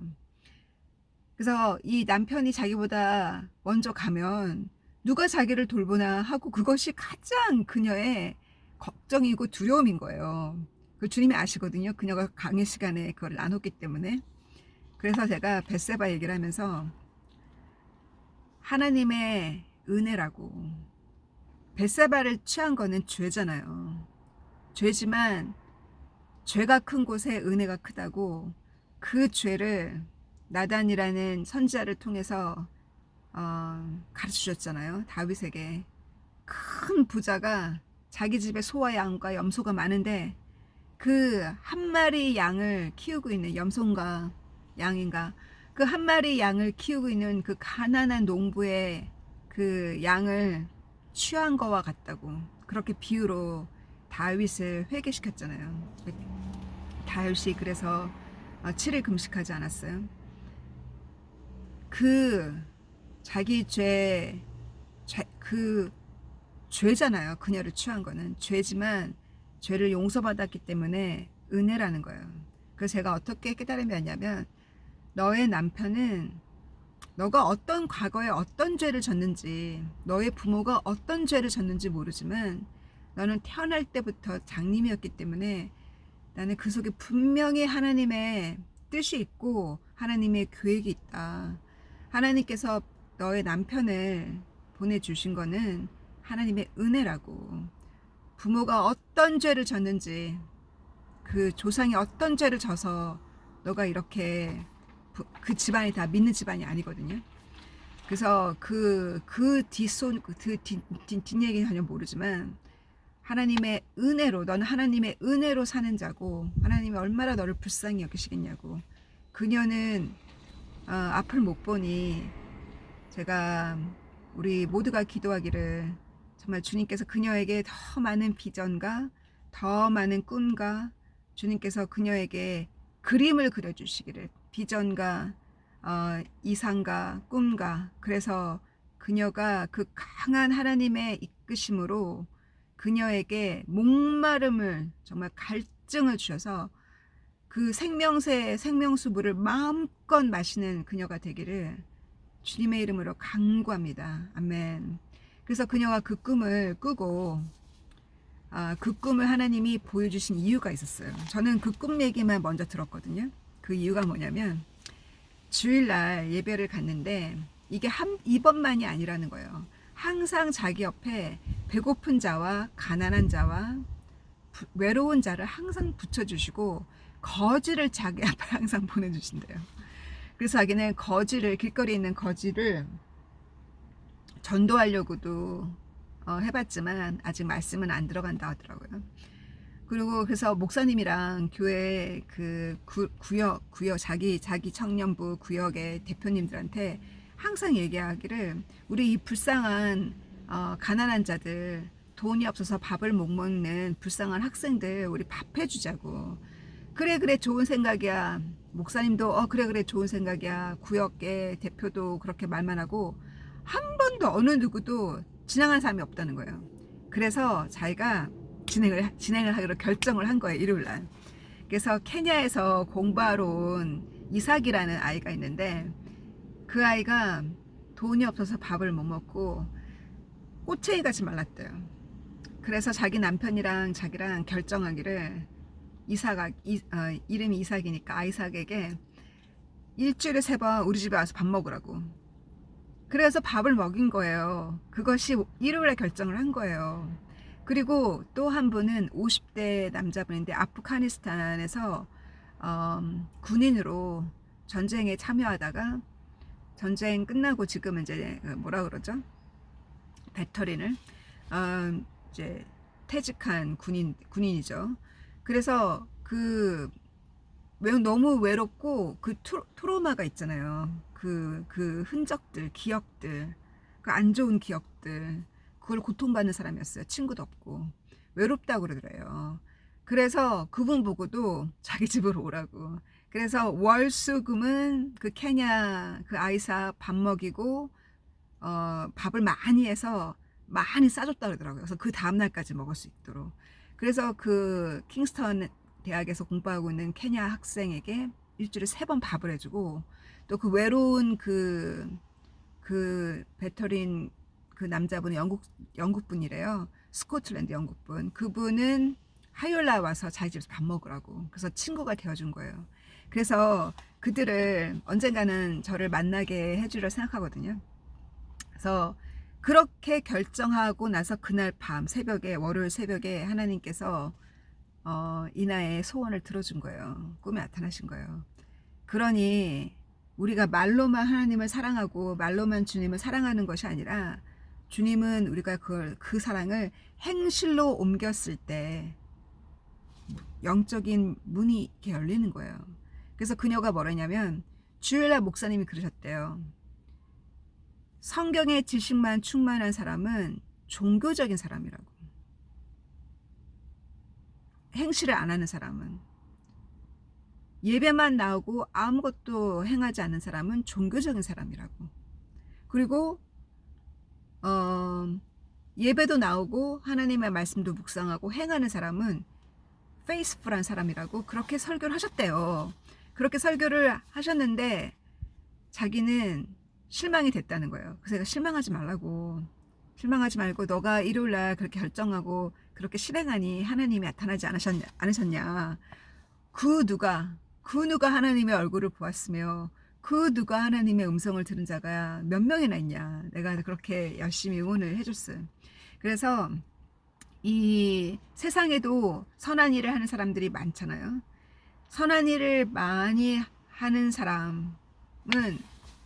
그래서 이 남편이 자기보다 먼저 가면 누가 자기를 돌보나 하고 그것이 가장 그녀의 걱정이고 두려움인 거예요. 그 주님이 아시거든요. 그녀가 강의 시간에 그걸 나눴기 때문에. 그래서 제가 벳세바 얘기를 하면서 하나님의 은혜라고. 벳세바를 취한 거는 죄잖아요. 죄지만 죄가 큰 곳에 은혜가 크다고. 그 죄를 나단이라는 선지자를 통해서 가르쳐 줬잖아요. 다윗에게. 큰 부자가 자기 집에 소와 양과 염소가 많은데 그 한 마리 양을 키우고 있는 염소인가 양인가 그 한 마리 양을 키우고 있는 그 가난한 농부의 그 양을 취한 거와 같다고. 그렇게 비유로 다윗을 회개시켰잖아요. 다윗이 그래서 7일 금식하지 않았어요. 자기 죄잖아요. 그녀를 취한 거는 죄지만 죄를 용서받았기 때문에 은혜라는 거예요. 그래서 제가 어떻게 깨달음이 왔냐면 너의 남편은 너가 과거에 어떤 죄를 졌는지, 너의 부모가 어떤 죄를 졌는지 모르지만 너는 태어날 때부터 장님이었기 때문에 나는 그 속에 분명히 하나님의 뜻이 있고 하나님의 계획이 있다. 하나님께서 너의 남편을 보내주신 거는 하나님의 은혜라고. 부모가 어떤 죄를 졌는지, 그 조상이 어떤 죄를 져서 너가 이렇게 그 집안이 다 믿는 집안이 아니거든요. 그래서 뒷얘기는 전혀 모르지만 하나님의 은혜로, 너는 하나님의 은혜로 사는 자고 하나님이 얼마나 너를 불쌍히 여기시겠냐고. 그녀는 앞을 못 보니 제가 우리 모두가 기도하기를 정말 주님께서 그녀에게 더 많은 비전과 더 많은 꿈과 주님께서 그녀에게 그림을 그려주시기를, 비전과 이상과 꿈과, 그래서 그녀가 그 강한 하나님의 이끄심으로 그녀에게 목마름을, 정말 갈증을 주셔서 그 생명수물을 마음껏 마시는 그녀가 되기를 주님의 이름으로 간구합니다. 아멘. 그래서 그녀가 그 꿈을 꾸고 그 꿈을 하나님이 보여주신 이유가 있었어요. 저는 그 꿈 얘기만 먼저 들었거든요. 그 이유가 뭐냐면 주일날 예배를 갔는데 이게 이번만이 아니라는 거예요. 항상 자기 옆에 배고픈 자와 가난한 자와 외로운 자를 항상 붙여주시고 거지를 자기 앞에 항상 보내주신대요. 그래서 자기는 길거리에 있는 거지를 전도하려고도 해봤지만 아직 말씀은 안 들어간다 하더라고요. 그리고 그래서 목사님이랑 교회 그 구역 자기 청년부 구역의 대표님들한테 항상 얘기하기를, 우리 이 불쌍한 가난한 자들, 돈이 없어서 밥을 못 먹는 불쌍한 학생들 우리 밥 해주자고. 그래 좋은 생각이야. 목사님도 그래 좋은 생각이야. 구역의 대표도 그렇게 말만 하고 한 번도 어느 누구도 지나간 사람이 없다는 거예요. 그래서 자기가 진행을 하기로 결정을 한 거예요, 일요일날. 그래서 케냐에서 공부하러 온 이삭이라는 아이가 있는데 그 아이가 돈이 없어서 밥을 못 먹고 꼬챙이같이 말랐대요. 그래서 자기 남편이랑 자기랑 결정하기를 이름이 이삭이니까 아이삭에게 일주일에 3번 우리 집에 와서 밥 먹으라고. 그래서 밥을 먹인 거예요. 그것이 일요일에 결정을 한 거예요. 그리고 또 한 분은 50대 남자분인데 아프가니스탄에서 군인으로 전쟁에 참여하다가 전쟁 끝나고 지금은 이제 뭐라 그러죠? 배터린을 이제 퇴직한 군인이죠. 그래서 너무 외롭고 그 트로마가 있잖아요. 그 흔적들, 기억들, 그 안 좋은 기억들, 그걸 고통받는 사람이었어요. 친구도 없고 외롭다고 그러더래요. 그래서 그분 보고도 자기 집으로 오라고. 그래서 월수금은 그 케냐 그 아이사 밥 먹이고 밥을 많이 해서 많이 싸줬다 그러더라고요. 그래서 그 다음날까지 먹을 수 있도록. 그래서 그 킹스턴 대학에서 공부하고 있는 케냐 학생에게 일주일에 3번 밥을 해주고, 또 그 외로운 그 배터린 그 남자분은 영국 분이래요. 스코틀랜드 영국 분. 그분은 화요일날 와서 자기 집에서 밥 먹으라고. 그래서 친구가 되어준 거예요. 그래서 그들을 언젠가는 저를 만나게 해주려 생각하거든요. 그래서 그렇게 결정하고 나서 그날 밤 새벽에, 월요일 새벽에 하나님께서 이나의 소원을 들어준 거예요. 꿈에 나타나신 거예요. 그러니 우리가 말로만 하나님을 사랑하고 말로만 주님을 사랑하는 것이 아니라 주님은 우리가 그 사랑을 행실로 옮겼을 때 영적인 문이 이렇게 열리는 거예요. 그래서 그녀가 뭐라냐면 주일날 목사님이 그러셨대요. 성경의 지식만 충만한 사람은 종교적인 사람이라고. 행실을 안 하는 사람은, 예배만 나오고 아무것도 행하지 않는 사람은 종교적인 사람이라고. 그리고 예배도 나오고 하나님의 말씀도 묵상하고 행하는 사람은 페이스풀한 사람이라고 그렇게 설교를 하셨대요. 그렇게 설교를 하셨는데 자기는 실망이 됐다는 거예요. 그래서 제가 실망하지 말고 너가 일요일날 그렇게 결정하고 그렇게 실행하니 하나님이 나타나지 않으셨냐. 그 누가 하나님의 얼굴을 보았으며 그 누가 하나님의 음성을 들은 자가 몇 명이나 있냐. 내가 그렇게 열심히 응원을 해줬어요. 그래서 이 세상에도 선한 일을 하는 사람들이 많잖아요. 선한 일을 많이 하는 사람은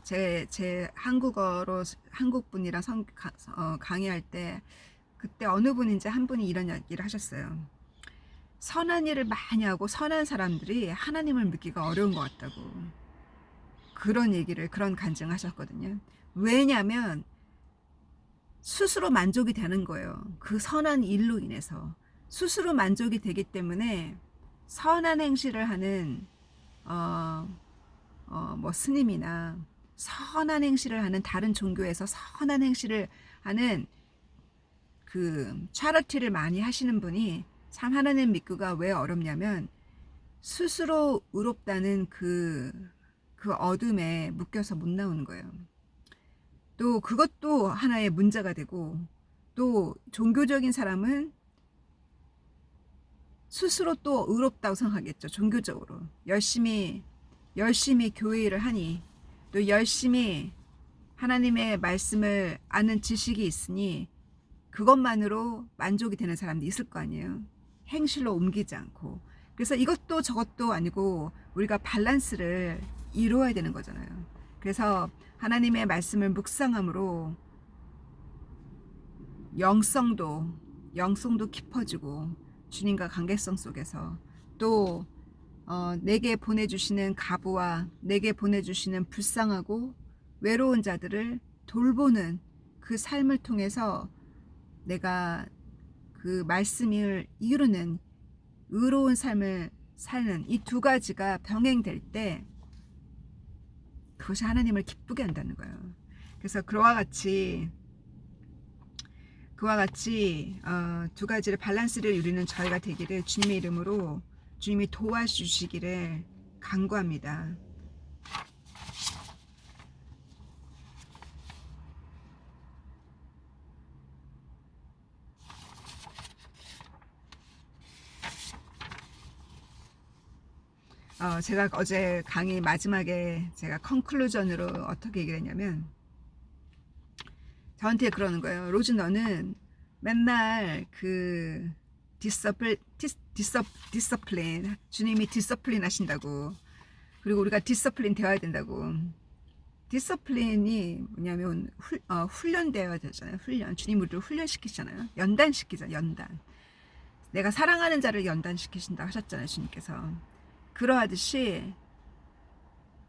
제 한국어로 한국 분이랑 강의할 때 그때 어느 분인지 한 분이 이런 이야기를 하셨어요. 선한 일을 많이 하고 선한 사람들이 하나님을 믿기가 어려운 것 같다고. 그런 간증을 하셨거든요. 왜냐하면 스스로 만족이 되는 거예요. 그 선한 일로 인해서 스스로 만족이 되기 때문에 선한 행실을 하는 뭐 스님이나 선한 행실을 하는 다른 종교에서 선한 행실을 하는 그 차리티를 많이 하시는 분이 참 하나님 믿기가 왜 어렵냐면 스스로 의롭다는 그 어둠에 묶여서 못 나오는 거예요. 또 그것도 하나의 문제가 되고, 또 종교적인 사람은 스스로 또 의롭다고 생각하겠죠. 종교적으로 열심히 교회 일을 하니, 또 열심히 하나님의 말씀을 아는 지식이 있으니 그것만으로 만족이 되는 사람도 있을 거 아니에요. 행실로 옮기지 않고. 그래서 이것도 저것도 아니고 우리가 밸런스를 이루어야 되는 거잖아요. 그래서 하나님의 말씀을 묵상함으로 영성도 깊어지고 주님과 관계성 속에서 또 내게 보내주시는 가부와 내게 보내주시는 불쌍하고 외로운 자들을 돌보는 그 삶을 통해서 내가 그 말씀을 이루는 의로운 삶을 사는 이 두 가지가 병행될 때 그것이 하나님을 기쁘게 한다는 거예요. 그래서 그와 같이 두 가지를 밸런스를 이루는 저희가 되기를 주님의 이름으로 주님이 도와주시기를 간구합니다. 제가 어제 강의 마지막에 제가 컨클루전으로 어떻게 얘기를 했냐면 저한테 그러는 거예요. 로즈 너는 맨날 그 디서플린 주님이 디서플린 하신다고, 그리고 우리가 디서플린 되어야 된다고. 디서플린이 뭐냐면 훈련되어야 되잖아요. 훈련. 주님 우리를 훈련시키잖아요. 연단시키죠. 연단. 내가 사랑하는 자를 연단시키신다 하셨잖아요. 주님께서. 그러하듯이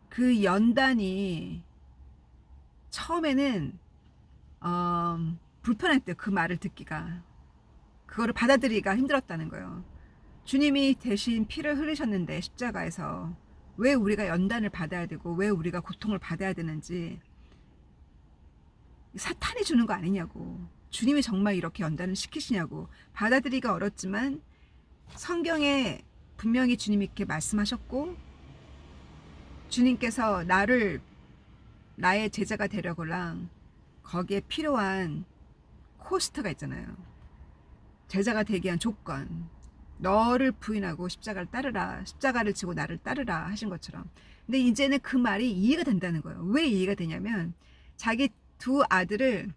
그 연단이 처음에는 불편했대요. 그 말을 듣기가. 그거를 받아들이기가 힘들었다는 거예요. 주님이 대신 피를 흘리셨는데 십자가에서 왜 우리가 연단을 받아야 되고 왜 우리가 고통을 받아야 되는지, 사탄이 주는 거 아니냐고, 주님이 정말 이렇게 연단을 시키시냐고. 받아들이기가 어렵지만 성경에 분명히 주님이 이렇게 말씀하셨고, 주님께서 나의 제자가 되려고랑 거기에 필요한 코스트가 있잖아요. 제자가 되기 위한 조건. 너를 부인하고 십자가를 따르라. 십자가를 지고 나를 따르라 하신 것처럼. 근데 이제는 그 말이 이해가 된다는 거예요. 왜 이해가 되냐면 자기 두 아들을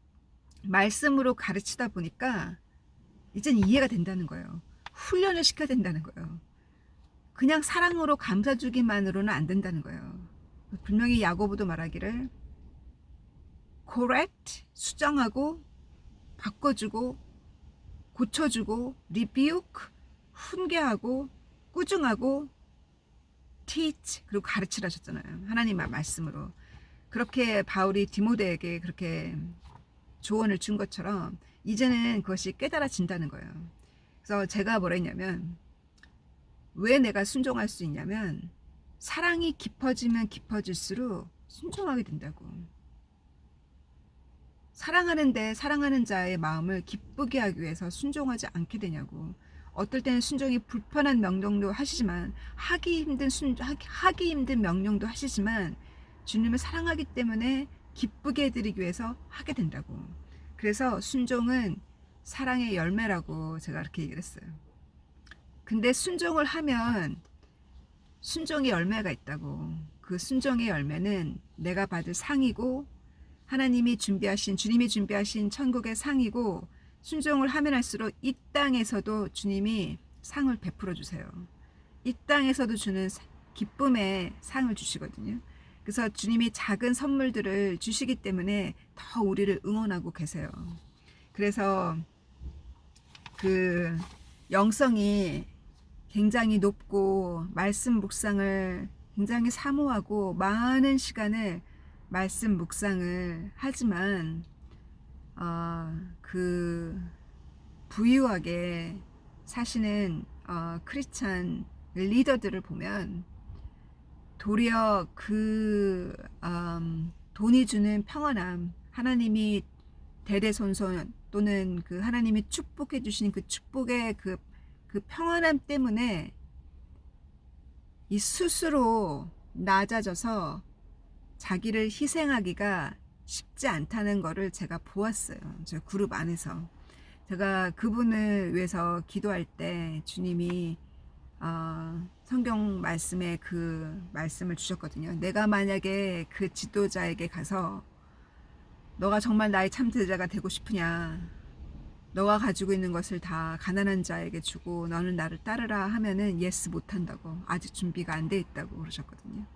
말씀으로 가르치다 보니까 이젠 이해가 된다는 거예요. 훈련을 시켜야 된다는 거예요. 그냥 사랑으로 감싸주기만으로는 안 된다는 거예요. 분명히 야고보도 말하기를 correct, 수정하고 바꿔주고 고쳐주고 rebuke, 훈계하고 꾸중하고 teach, 그리고 가르치라 하셨잖아요. 하나님의 말씀으로. 그렇게 바울이 디모데에게 그렇게 조언을 준 것처럼 이제는 그것이 깨달아진다는 거예요. 그래서 제가 뭐라 했냐면, 왜 내가 순종할 수 있냐면 사랑이 깊어지면 깊어질수록 순종하게 된다고. 사랑하는 자의 마음을 기쁘게 하기 위해서 순종하지 않게 되냐고. 어떨 때는 순종이 불편한 명령도 하시지만, 하기 힘든 명령도 하시지만 주님을 사랑하기 때문에 기쁘게 해드리기 위해서 하게 된다고. 그래서 순종은 사랑의 열매라고 제가 그렇게 얘기를 했어요. 근데 순종을 하면 순종의 열매가 있다고. 그 순종의 열매는 내가 받을 상이고 하나님이 준비하신, 주님이 준비하신 천국의 상이고, 순종을 하면 할수록 이 땅에서도 주님이 상을 베풀어 주세요. 이 땅에서도 주는 기쁨의 상을 주시거든요. 그래서 주님이 작은 선물들을 주시기 때문에 더 우리를 응원하고 계세요. 그래서 그 영성이 굉장히 높고 말씀 묵상을 굉장히 사모하고 많은 시간을 말씀 묵상을 하지만 그 부유하게 사시는 크리스찬 리더들을 보면 도리어 그 돈이 주는 평안함, 하나님이 대대손손 또는 그 하나님이 축복해 주신 그 축복의 그 평안함 때문에 이 스스로 낮아져서 자기를 희생하기가 쉽지 않다는 거를 제가 보았어요. 저 그룹 안에서. 제가 그분을 위해서 기도할 때 주님이 성경 말씀에 그 말씀을 주셨거든요. 내가 만약에 그 지도자에게 가서 너가 정말 나의 참제자가 되고 싶으냐, 너가 가지고 있는 것을 다 가난한 자에게 주고 너는 나를 따르라 하면은 예스 못한다고, 아직 준비가 안 돼 있다고 그러셨거든요.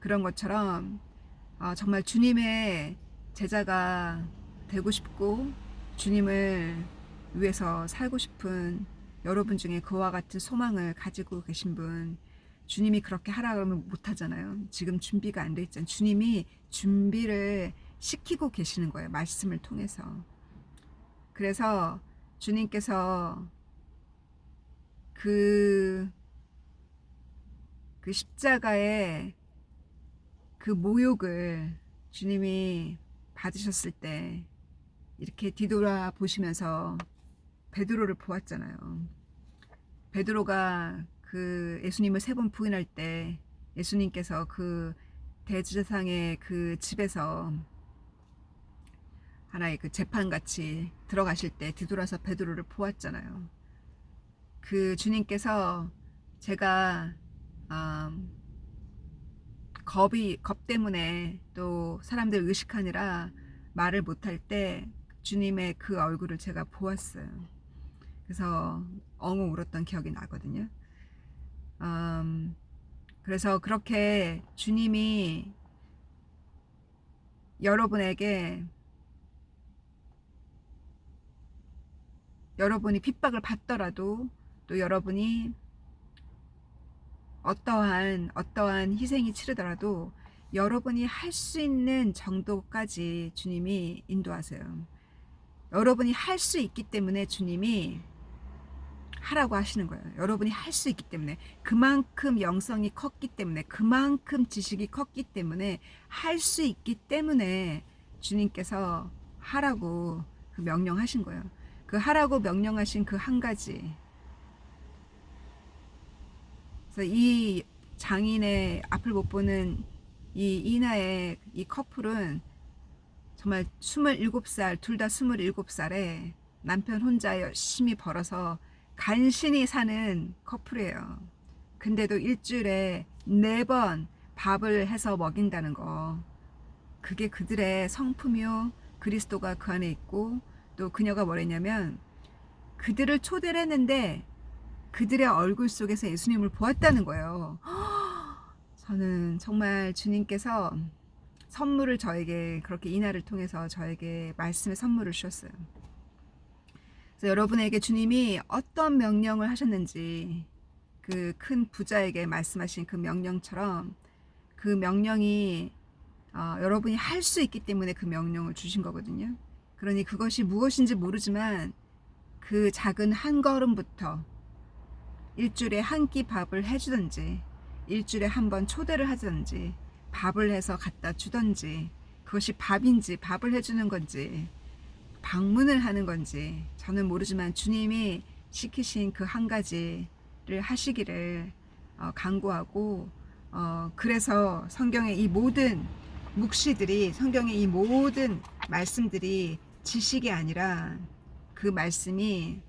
그런 것처럼 정말 주님의 제자가 되고 싶고 주님을 위해서 살고 싶은 여러분 중에 그와 같은 소망을 가지고 계신 분, 주님이 그렇게 하라 그러면 못하잖아요. 지금 준비가 안 돼 있잖아요. 주님이 준비를 시키고 계시는 거예요. 말씀을 통해서. 그래서 주님께서 그 십자가의 그 모욕을 주님이 받으셨을 때 이렇게 뒤돌아 보시면서 베드로를 보았잖아요. 베드로가 그 예수님을 3번 부인할 때 예수님께서 그 대제사장의 그 집에서 하나의 그 재판같이 들어가실 때 뒤돌아서 베드로를 보았잖아요. 그 주님께서 제가 겁 때문에 또 사람들 의식하느라 말을 못할 때 주님의 그 얼굴을 제가 보았어요. 그래서 엉엉 울었던 기억이 나거든요. 그래서 그렇게 주님이 여러분에게, 여러분이 핍박을 받더라도 또 여러분이 어떠한 희생이 치르더라도 여러분이 할 수 있는 정도까지 주님이 인도하세요. 여러분이 할 수 있기 때문에 주님이 하라고 하시는 거예요. 여러분이 할 수 있기 때문에, 그만큼 영성이 컸기 때문에, 그만큼 지식이 컸기 때문에, 할 수 있기 때문에 주님께서 하라고 그 명령하신 거예요. 그 하라고 명령하신 그 한 가지. 그래서 이 장인의 앞을 못 보는 이 이나의 이 커플은 정말 27살, 둘 다 27살에 남편 혼자 열심히 벌어서 간신히 사는 커플이에요. 근데도 일주일에 4번 밥을 해서 먹인다는 거, 그게 그들의 성품이요, 그리스도가 그 안에 있고, 또 그녀가 뭐랬냐면 그들을 초대를 했는데 그들의 얼굴 속에서 예수님을 보았다는 거예요. 저는 정말 주님께서 선물을 저에게, 그렇게 이날을 통해서 저에게 말씀의 선물을 주셨어요. 그래서 여러분에게 주님이 어떤 명령을 하셨는지, 그 큰 부자에게 말씀하신 그 명령처럼 그 명령이 여러분이 할 수 있기 때문에 그 명령을 주신 거거든요. 그러니 그것이 무엇인지 모르지만 그 작은 한 걸음부터 일주일에 한 끼 밥을 해주든지, 일주일에 한 번 초대를 하든지, 밥을 해서 갖다 주든지, 그것이 밥인지 밥을 해주는 건지 방문을 하는 건지 저는 모르지만 주님이 시키신 그 한 가지를 하시기를 간구하고, 그래서 성경의 이 모든 묵시들이, 성경의 이 모든 말씀들이 지식이 아니라 그 말씀이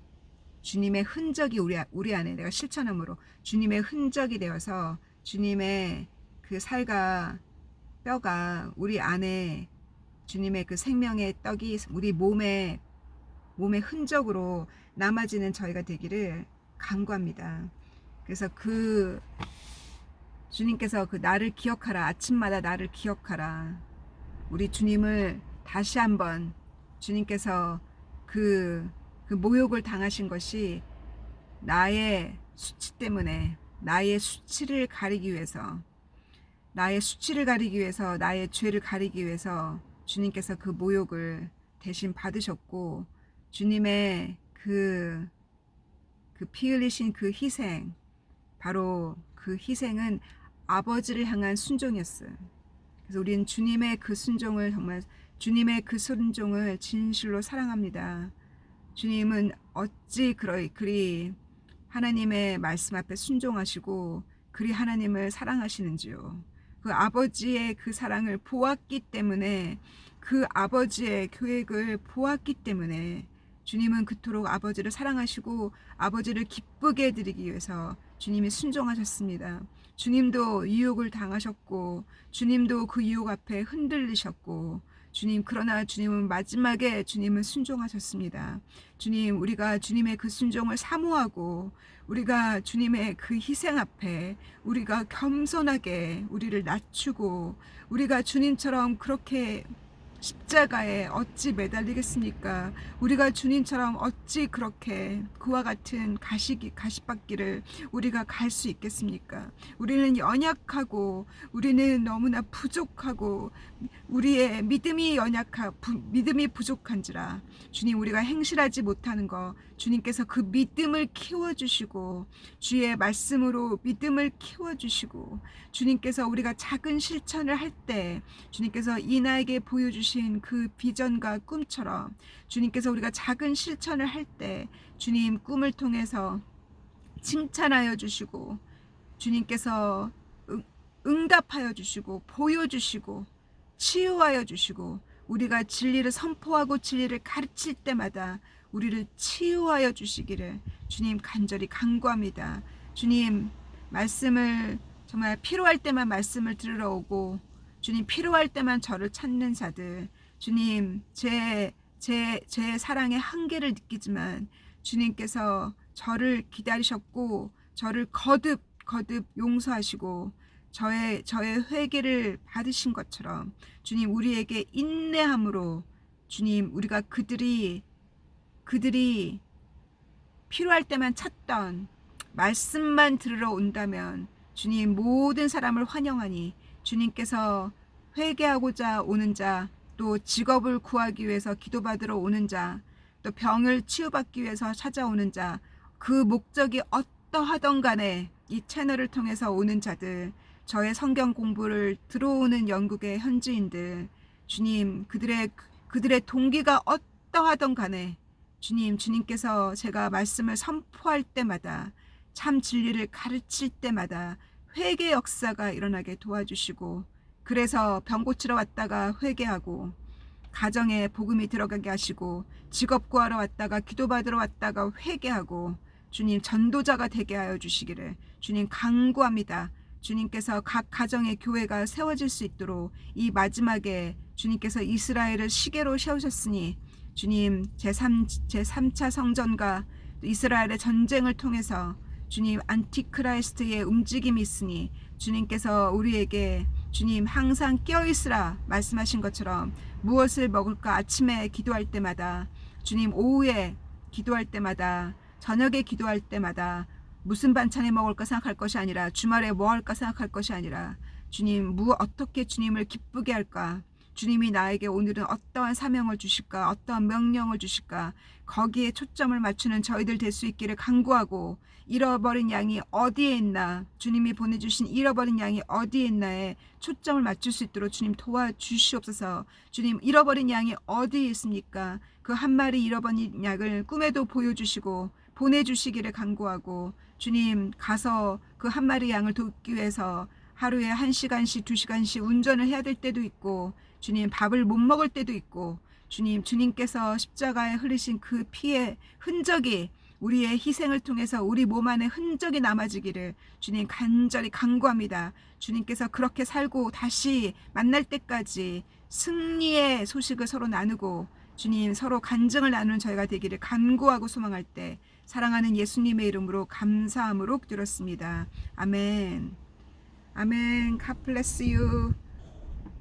주님의 흔적이 우리 안에 내가 실천함으로 주님의 흔적이 되어서 주님의 그 살과 뼈가 우리 안에 주님의 그 생명의 떡이 우리 몸의 흔적으로 남아지는 저희가 되기를 간구합니다. 그래서 그 주님께서 그 나를 기억하라, 아침마다 나를 기억하라, 우리 주님을 다시 한번 주님께서 그 모욕을 당하신 것이 나의 수치 때문에, 나의 수치를 가리기 위해서, 나의 죄를 가리기 위해서 주님께서 그 모욕을 대신 받으셨고, 주님의 피 흘리신 그 희생, 바로 그 희생은 아버지를 향한 순종이었어요. 그래서 우리는 주님의 그 순종을, 정말 주님의 그 순종을 진실로 사랑합니다. 주님은 어찌 그리 하나님의 말씀 앞에 순종하시고 그리 하나님을 사랑하시는지요. 그 아버지의 그 사랑을 보았기 때문에, 그 아버지의 계획을 보았기 때문에 주님은 그토록 아버지를 사랑하시고 아버지를 기쁘게 해드리기 위해서 주님이 순종하셨습니다. 주님도 유혹을 당하셨고, 주님도 그 유혹 앞에 흔들리셨고, 그러나 주님은 마지막에 주님은 순종하셨습니다. 주님, 우리가 주님의 그 순종을 사모하고, 우리가 주님의 그 희생 앞에 우리가 겸손하게 우리를 낮추고, 우리가 주님처럼 그렇게 십자가에 어찌 매달리겠습니까? 우리가 주님처럼 어찌 그렇게 그와 같은 가시밭길을 우리가 갈 수 있겠습니까? 우리는 연약하고, 우리는 너무나 부족하고, 우리의 믿음이 부족한지라, 주님, 우리가 행실하지 못하는 거 주님께서 그 믿음을 키워주시고, 주의 말씀으로 믿음을 키워주시고, 주님께서 우리가 작은 실천을 할 때 주님께서 이나에게 보여주신 그 비전과 꿈처럼, 주님께서 우리가 작은 실천을 할 때 주님 꿈을 통해서 칭찬하여 주시고, 주님께서 응답하여 주시고, 보여주시고, 치유하여 주시고, 우리가 진리를 선포하고 진리를 가르칠 때마다 우리를 치유하여 주시기를 주님 간절히 간구합니다. 주님, 말씀을 정말 필요할 때만 말씀을 들으러 오고, 주님 필요할 때만 저를 찾는 자들, 주님, 제 사랑의 한계를 느끼지만 주님께서 저를 기다리셨고, 저를 거듭 용서하시고 저의 회개를 받으신 것처럼, 주님, 우리에게 인내함으로, 주님, 우리가 그들이 필요할 때만 찾던 말씀만 들으러 온다면 주님, 모든 사람을 환영하니, 주님께서 회개하고자 오는 자, 또 직업을 구하기 위해서 기도받으러 오는 자, 또 병을 치유받기 위해서 찾아오는 자, 그 목적이 어떠하던 간에 이 채널을 통해서 오는 자들, 저의 성경 공부를 들어오는 영국의 현지인들, 주님, 그들의 동기가 어떠하던 간에 주님께서 제가 말씀을 선포할 때마다, 참 진리를 가르칠 때마다 회개 역사가 일어나게 도와주시고, 그래서 병 고치러 왔다가 회개하고, 가정에 복음이 들어가게 하시고, 직업 구하러 왔다가 기도받으러 왔다가 회개하고, 주님 전도자가 되게 하여 주시기를 주님 간구합니다. 주님께서 각 가정의 교회가 세워질 수 있도록 이 마지막에 주님께서 이스라엘을 시계로 세우셨으니, 주님, 제3차 성전과 이스라엘의 전쟁을 통해서 주님, 안티크라이스트의 움직임이 있으니, 주님께서 우리에게 주님 항상 깨어있으라 말씀하신 것처럼, 무엇을 먹을까 아침에 기도할 때마다, 주님 오후에 기도할 때마다, 저녁에 기도할 때마다 무슨 반찬에 먹을까 생각할 것이 아니라, 주말에 뭐 할까 생각할 것이 아니라, 주님, 어떻게 주님을 기쁘게 할까, 주님이 나에게 오늘은 어떠한 사명을 주실까, 어떠한 명령을 주실까, 거기에 초점을 맞추는 저희들 될 수 있기를 간구하고, 잃어버린 양이 어디에 있나, 주님이 보내주신 잃어버린 양이 어디에 있나에 초점을 맞출 수 있도록 주님 도와주시옵소서. 주님, 잃어버린 양이 어디에 있습니까? 그 한 마리 잃어버린 양을 꿈에도 보여주시고 보내주시기를 간구하고, 주님, 가서 그 한 마리 양을 돕기 위해서 하루에 1시간씩 2시간씩 운전을 해야 될 때도 있고, 주님, 밥을 못 먹을 때도 있고, 주님께서 십자가에 흘리신 그 피의 흔적이 우리의 희생을 통해서 우리 몸 안에 흔적이 남아지기를 주님 간절히 간구합니다. 주님께서 그렇게 살고 다시 만날 때까지 승리의 소식을 서로 나누고 주님 서로 간증을 나누는 저희가 되기를 간구하고 소망할 때 사랑하는 예수님의 이름으로 감사함으로 기도했습니다. 아멘. 아멘. God bless you.